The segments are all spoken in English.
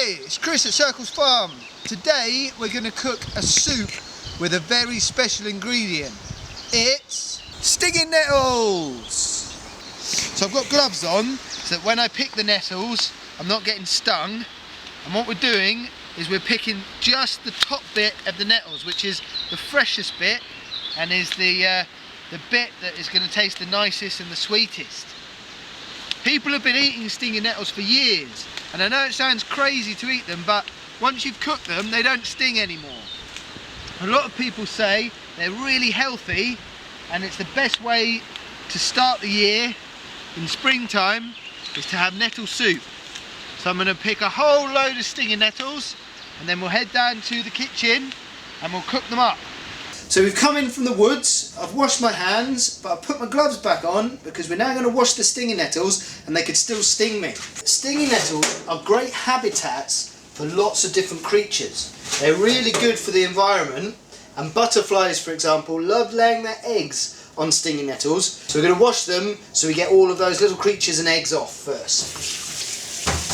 Hey, it's Chris at Circles Farm. Today we're going to cook a soup with a very special ingredient. It's stinging nettles. So I've got gloves on so that when I pick the nettles I'm not getting stung. And what we're doing is we're picking just the top bit of the nettles, which is the freshest bit and is the bit that is going to taste the nicest and the sweetest. People have been eating stinging nettles for years, and I know it sounds crazy to eat them, but once you've cooked them, they don't sting anymore. A lot of people say they're really healthy, and it's the best way to start the year in springtime is to have nettle soup. So I'm going to pick a whole load of stinging nettles, and then we'll head down to the kitchen and we'll cook them up. So we've come in from the woods, I've washed my hands, but I've put my gloves back on because we're now going to wash the stinging nettles and they could still sting me. Stinging nettles are great habitats for lots of different creatures. They're really good for the environment, and butterflies, for example, love laying their eggs on stinging nettles. So we're going to wash them so we get all of those little creatures and eggs off first.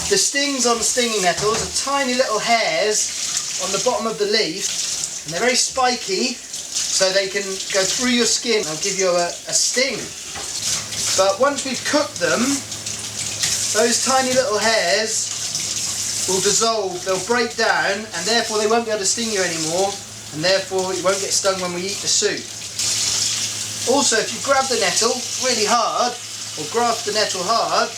The stings on stinging nettles are tiny little hairs on the bottom of the leaf, and they're very spiky, so they can go through your skin and give you a sting. But once we've cooked them, those tiny little hairs will dissolve, they'll break down, and therefore they won't be able to sting you anymore, and therefore you won't get stung when we eat the soup. Also, if you grab the nettle really hard, or graft the nettle hard,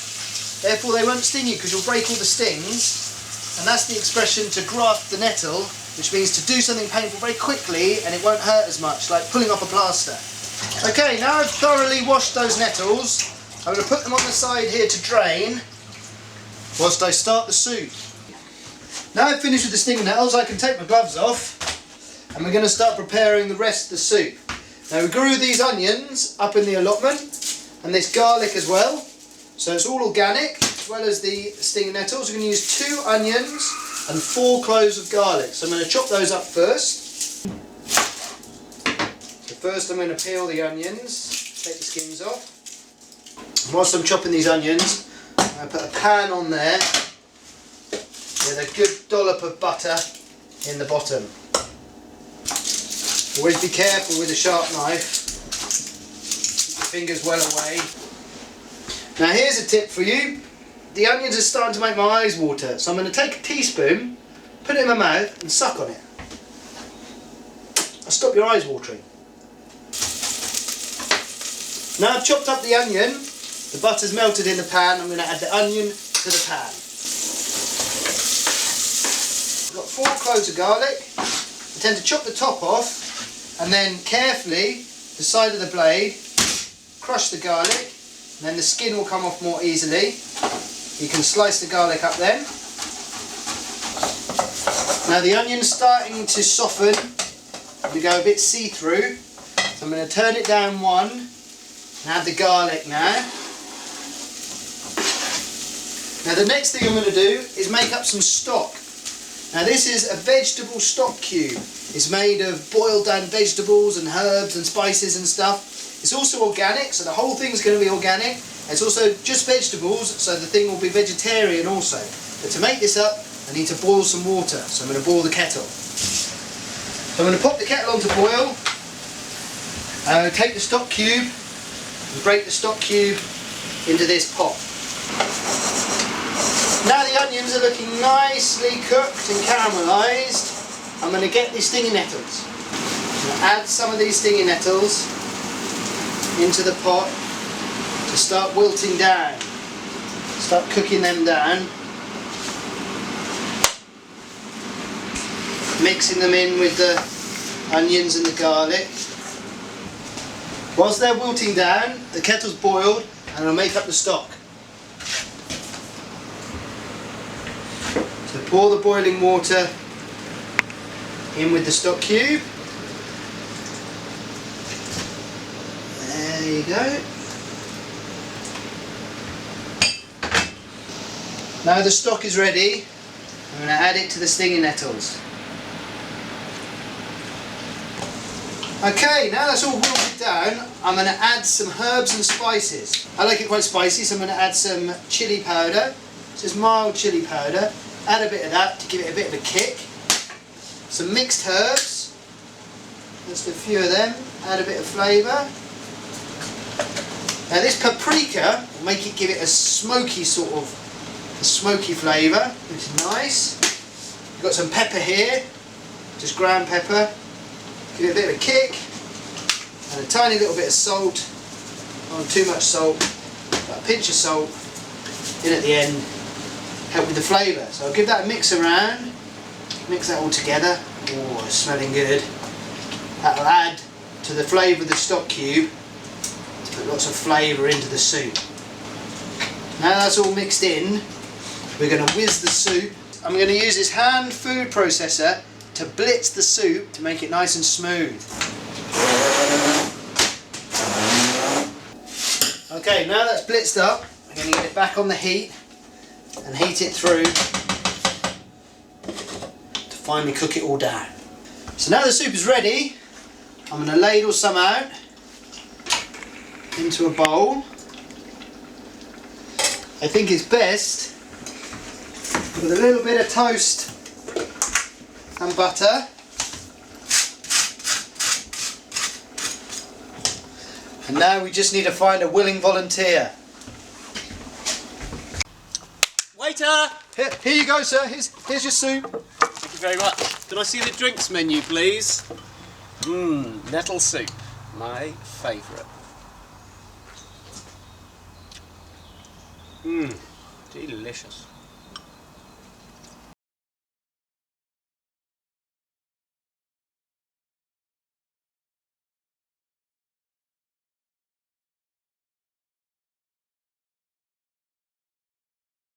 therefore they won't sting you because you'll break all the stings, and that's the expression to graft the nettle, which means to do something painful very quickly and it won't hurt as much, like pulling off a plaster. Okay, now I've thoroughly washed those nettles, I'm going to put them on the side here to drain whilst I start the soup. Now I've finished with the stinging nettles, I can take my gloves off and we're going to start preparing the rest of the soup. Now we grew these onions up in the allotment and this garlic as well, so it's all organic as well as the stinging nettles. We're going to use 2 onions and 4 cloves of garlic. So I'm going to chop those up first. So first I'm going to peel the onions, take the skins off. And whilst I'm chopping these onions, I'm going to put a pan on there with a good dollop of butter in the bottom. Always be careful with a sharp knife, keep your fingers well away. Now here's a tip for you. The onions are starting to make my eyes water, so I'm going to take a teaspoon, put it in my mouth and suck on it. I'll stop your eyes watering. Now I've chopped up the onion, the butter's melted in the pan, I'm going to add the onion to the pan. I've got 4 cloves of garlic. I tend to chop the top off and then carefully, the side of the blade, crush the garlic, and then the skin will come off more easily. You can slice the garlic up then. Now the onion's starting to soften, to go a bit see-through, so I'm going to turn it down 1 and add the garlic now. Now the next thing I'm going to do is make up some stock. Now this is a vegetable stock cube. It's made of boiled down vegetables and herbs and spices and stuff. It's also organic, so the whole thing's going to be organic. It's also just vegetables, so the thing will be vegetarian also. But to make this up, I need to boil some water, so I'm going to boil the kettle. So I'm going to pop the kettle on to boil. Take the stock cube and break the stock cube into this pot. Now the onions are looking nicely cooked and caramelised, I'm going to get these stinging nettles. I'm going to add some of these stinging nettles into the pot to start wilting down. Start cooking them down. Mixing them in with the onions and the garlic. Whilst they're wilting down, the kettle's boiled and I'll make up the stock. So pour the boiling water in with the stock cube. There you go. Now the stock is ready, I'm going to add it to the stinging nettles. Okay, now that's all wilted down, I'm going to add some herbs and spices. I like it quite spicy, so I'm going to add some chili powder. This is mild chili powder. Add a bit of that to give it a bit of a kick. Some mixed herbs, just a few of them, add a bit of flavour. Now this paprika will make it, give it a smoky sort of, a smoky flavour, which is nice. We've got some pepper here, just ground pepper, give it a bit of a kick, and a tiny little bit of salt, not too much salt, but a pinch of salt in at the end, help with the flavour. So I'll give that a mix around, mix that all together. Oh, it's smelling good. That'll add to the flavour of the stock cube, to put lots of flavour into the soup. Now that's all mixed in, we're going to whiz the soup. I'm going to use this hand food processor to blitz the soup to make it nice and smooth. Okay, now that's blitzed up, I'm going to get it back on the heat and heat it through to finally cook it all down. So now the soup is ready, I'm going to ladle some out into a bowl. I think it's best with a little bit of toast and butter. And now we just need to find a willing volunteer. Waiter! Here you go, sir. Here's your soup. Thank you very much. Can I see the drinks menu, please? Nettle Soup. My favourite. Delicious.